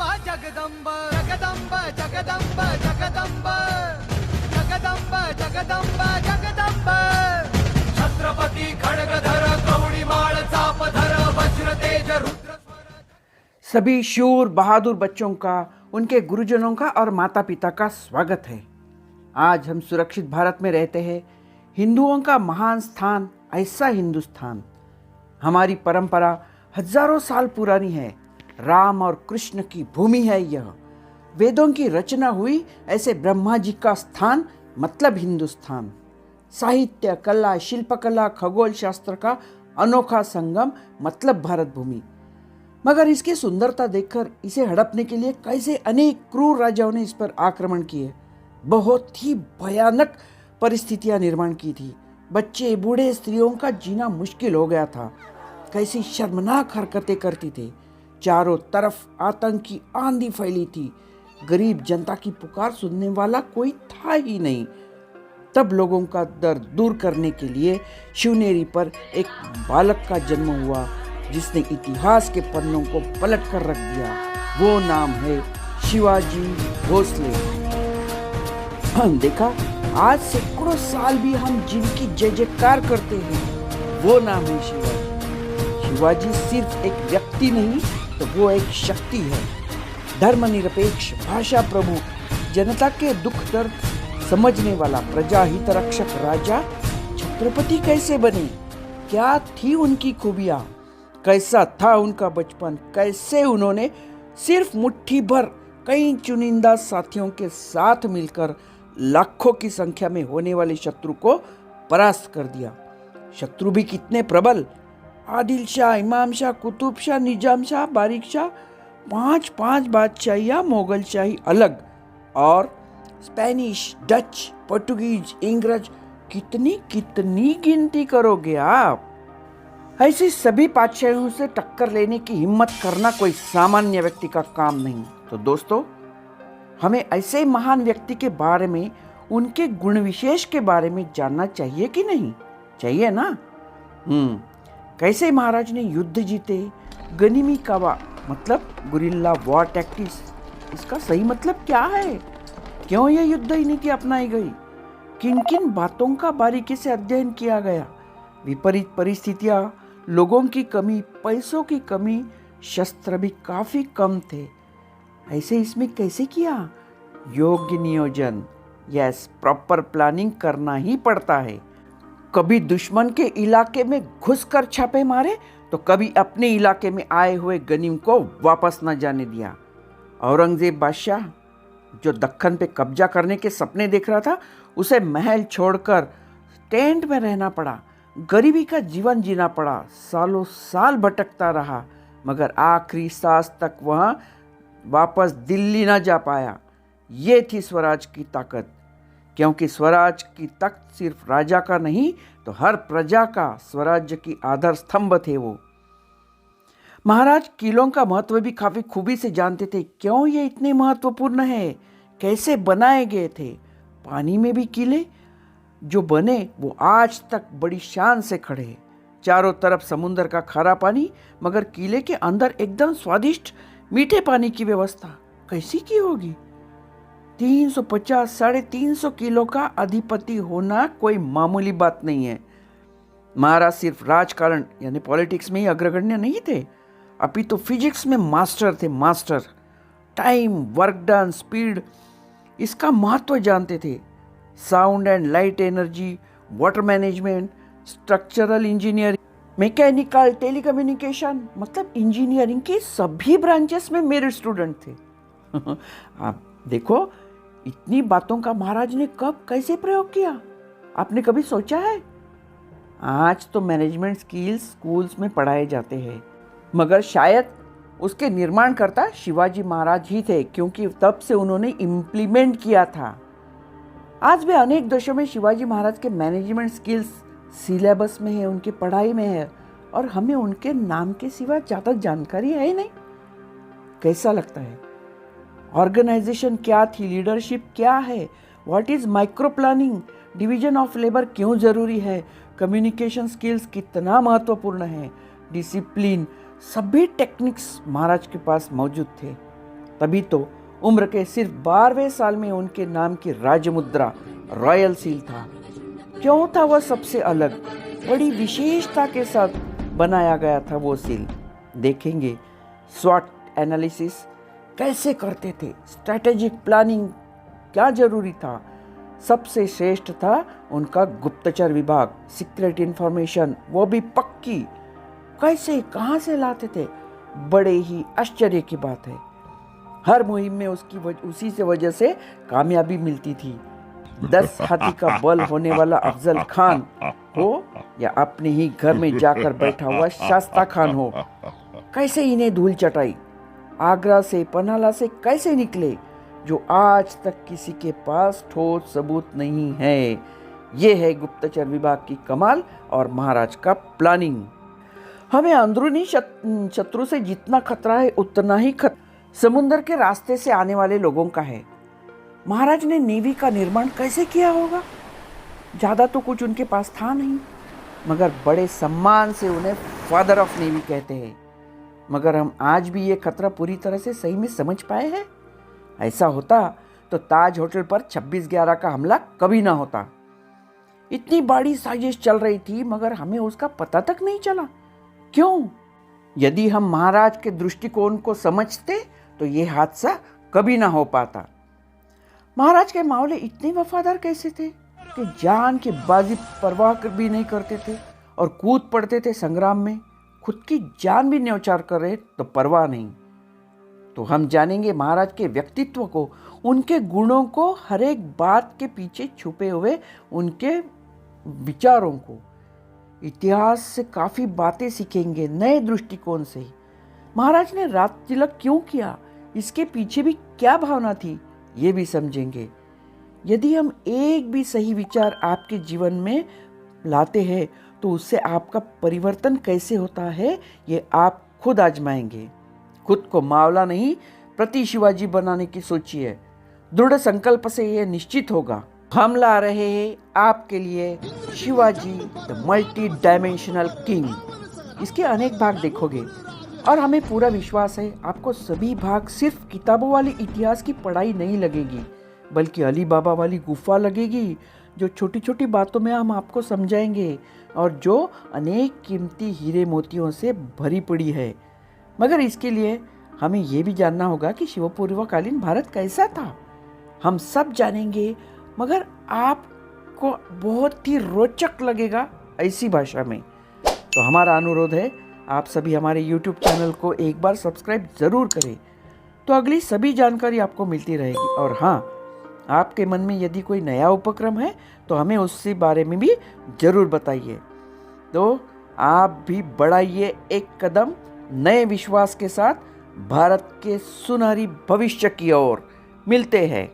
जगदंब जगदंब जगदंब जगदंब जगदंब जगदंब जगदंब छत्रपती खड्गधर कवडीमाळ चापधर वज्र तेज रुद्र। सभी शूर बहादुर बच्चों का, उनके गुरुजनों का और माता पिता का स्वागत है। आज हम सुरक्षित भारत में रहते हैं। हिंदुओं का महान स्थान, ऐसा हिंदुस्तान। हमारी परंपरा हजारों साल पुरानी है। राम और कृष्ण की भूमि है यह। वेदों की रचना हुई ऐसे ब्रह्मा जी का स्थान, मतलब हिंदुस्तान। साहित्य, कला, शिल्पकला, खगोल शास्त्र का अनोखा संगम, मतलब भारत भूमि। मगर इसकी सुंदरता देखकर इसे हड़पने के लिए कैसे अनेक क्रूर राजाओं ने इस पर आक्रमण किए। बहुत ही भयानक परिस्थितियां निर्माण की थी। बच्चे, बूढ़े, स्त्रियों का जीना मुश्किल हो गया था। कैसी शर्मनाक हरकतें करती थे। चारों तरफ आतंक की आंधी फैली थी। गरीब जनता की पुकार सुनने वाला कोई था ही नहीं। तब लोगों का दर्द दूर करने के लिए शिवनेरी पर एक बालक का जन्म हुआ, जिसने इतिहास के पन्नों को पलट कर रख दिया। वो नाम है शिवाजी भोसले। देखा, आज सैकड़ों साल भी हम जिनकी जय जयकार करते हैं, वो नाम है शिवाजी। शिवाजी सिर्फ एक व्यक्ति नहीं, तो वो एक शक्ति है। धर्मनिरपेक्ष, भाषा प्रमुख, जनता के दुख दर्द समझने वाला, प्रजा हित रक्षक राजा छत्रपति कैसे बने? क्या थी उनकी खूबियां? कैसा था उनका बचपन? कैसे उन्होंने सिर्फ मुट्ठी भर कई चुनिंदा साथियों के साथ मिलकर लाखों की संख्या में होने वाले शत्रु को परास्त कर दिया। शत्रु भी कितने प्रबल! आदिल शाह, इमाम शाह, कुतुब शाह, निजाम शाह, बारिक शाह, पांच बादशाहियां, मोगल शाही अलग, और स्पेनिश, डच, पोर्टुगीज, इंग्रज, कितनी कितनी गिनती करोगे आप? ऐसी सभी बादशाहों से टक्कर लेने की हिम्मत करना कोई सामान्य व्यक्ति का काम नहीं। तो दोस्तों, हमें ऐसे महान व्यक्ति के बारे में, उनके गुण विशेष के बारे में जानना चाहिए कि नहीं? चाहिए ना? कैसे महाराज ने युद्ध जीते? गनिमी कावा मतलब गुरिल्ला वॉर टैक्टिक्स, इसका सही मतलब क्या है? क्यों यह युद्ध नीति अपनाई गई? किन किन बातों का बारीकी से अध्ययन किया गया? विपरीत परिस्थितियां, लोगों की कमी, पैसों की कमी, शस्त्र भी काफी कम थे। ऐसे इसमें कैसे किया? योग्य नियोजन, यस, प्रॉपर प्लानिंग करना ही पड़ता है। कभी दुश्मन के इलाके में घुसकर छापे मारे, तो कभी अपने इलाके में आए हुए गनीम को वापस न जाने दिया। औरंगजेब बादशाह, जो दक्कन पे कब्जा करने के सपने देख रहा था, उसे महल छोड़कर टेंट में रहना पड़ा। गरीबी का जीवन जीना पड़ा। सालों साल भटकता रहा, मगर आखिरी सांस तक वह वापस दिल्ली न जा पाया। ये थी स्वराज की ताकत। क्योंकि स्वराज की तख्त सिर्फ राजा का नहीं, तो हर प्रजा का स्वराज्य की आधार स्तंभ थे वो। महाराज किलों का महत्व भी काफी खूबी से जानते थे। क्यों ये इतने महत्वपूर्ण है? कैसे बनाए गए थे? पानी में भी किले जो बने, वो आज तक बड़ी शान से खड़े हैं। चारों तरफ समुद्र का खारा पानी, मगर किले के अंदर एकदम स्वादिष्ट मीठे पानी की व्यवस्था कैसी की होगी? 350 350 किलो का अधिपति होना कोई मामूली बात नहीं है। महाराज सिर्फ राजकारण यानी पॉलिटिक्स में ही अग्रगण्य नहीं थे, अपितु फिजिक्स में मास्टर थे। Master time, work done, speed, इसका महत्व जानते थे। Sound and light energy, water management, structural engineering, mechanical, telecommunication, मतलब इंजीनियरिंग की सभी ब्रांचेस में मेरे स्टूडेंट थे। आप देखो, इतनी बातों का महाराज ने कब कैसे प्रयोग किया? आपने कभी सोचा है? आज तो मैनेजमेंट स्किल्स स्कूल्स में पढ़ाए जाते हैं, मगर शायद उसके निर्माणकर्ता शिवाजी महाराज ही थे, क्योंकि तब से उन्होंने इम्प्लीमेंट किया था। आज भी अनेक देशों में शिवाजी महाराज के मैनेजमेंट स्किल्स सिलेबस में है, उनकी पढ़ाई में है, और हमें उनके नाम के सिवा ज़्यादा जानकारी है ही नहीं। कैसा लगता है? ऑर्गेनाइजेशन क्या थी? लीडरशिप क्या है? What is micro planning? Division of labour क्यों जरूरी है? कम्युनिकेशन स्किल्स कितना महत्वपूर्ण है? डिसिप्लिन, सभी टेक्निक्स महाराज के पास मौजूद थे। तभी तो उम्र के सिर्फ 12वें साल में उनके नाम की राजमुद्रा रॉयल सील था। क्यों था वह सबसे अलग, बड़ी विशेषता के साथ बनाया गया था वो सील? देखेंगे। स्वॉट एनालिसिस कैसे करते थे, स्ट्रैटेजिक प्लानिंग क्या जरूरी था, सबसे श्रेष्ठ था उनका गुप्तचर विभाग, सीक्रेट इंफॉर्मेशन, वो भी पक्की। कैसे, कहां से लाते थे? बड़े ही आश्चर्य की बात है। हर मुहिम में उसी से वजह से कामयाबी मिलती थी। 10 हाथी का बल होने वाला अफजल खान हो या अपने ही घर में जाकर बैठा हुआ शास्ता खान हो, कैसे इन्हें धूल चटाई। आगरा से, पन्हाला से कैसे निकले, जो आज तक किसी के पास ठोस सबूत नहीं है। ये है गुप्तचर विभाग की कमाल और महाराज का प्लानिंग। हमें अंदरूनी शत्रु से जितना खतरा है उतना ही समुद्र के रास्ते से आने वाले लोगों का है। महाराज ने नेवी का निर्माण कैसे किया होगा? ज्यादा तो कुछ उनके पास था नहीं, मगर बड़े सम्मान से उन्हें फादर ऑफ नेवी कहते हैं। मगर हम आज भी ये खतरा पूरी तरह से सही में समझ पाए हैं? ऐसा होता तो ताज होटल पर 26/11 का हमला कभी ना होता। इतनी बड़ी साजिश चल रही थी मगर हमें उसका पता तक नहीं चला। क्यों? यदि हम महाराज के दृष्टिकोण को समझते तो ये हादसा कभी ना हो पाता। महाराज के मावले इतने वफादार कैसे थे कि जान की बाजी परवाह भी नहीं करते थे और कूद पड़ते थे संग्राम में। खुद की जान भी न्यौछावर कर रहे तो परवाह नहीं। तो हम जानेंगे महाराज के व्यक्तित्व को, उनके गुणों को, हर एक बात के पीछे छुपे हुए उनके विचारों को। इतिहास से काफी बातें सीखेंगे नए दृष्टिकोण से। महाराज ने रात तिलक क्यों किया, इसके पीछे भी क्या भावना थी, ये भी समझेंगे। यदि हम एक भी सही विचार आपके जीवन में लाते हैं तो उससे आपका परिवर्तन कैसे होता है ये आप खुद आजमाएंगे। खुद को मावला नहीं प्रति शिवाजी बनाने की सोचिए। दृढ़ संकल्प से यह निश्चित होगा। हम ला रहे हैं आपके लिए Shivaji the multi dimensional king. इसके अनेक भाग देखोगे और हमें पूरा विश्वास है आपको सभी भाग सिर्फ किताबों वाली इतिहास की पढ़ाई नहीं लगेगी, बल्कि अली बाबा वाली गुफा लगेगी, जो छोटी छोटी बातों में हम आपको समझाएंगे और जो अनेक कीमती हीरे मोतियों से भरी पड़ी है। मगर इसके लिए हमें यह भी जानना होगा कि शिवपूर्वकालीन भारत कैसा था। हम सब जानेंगे, मगर आपको बहुत ही रोचक लगेगा ऐसी भाषा में। तो हमारा अनुरोध है आप सभी हमारे YouTube चैनल को एक बार सब्सक्राइब ज़रूर करें, तो अगली सभी जानकारी आपको मिलती रहेगी। और हाँ, आपके मन में यदि कोई नया उपक्रम है तो हमें उसके बारे में भी ज़रूर बताइए। तो आप भी बढ़ाइए एक कदम नए विश्वास के साथ भारत के सुनहरी भविष्य की ओर। मिलते हैं।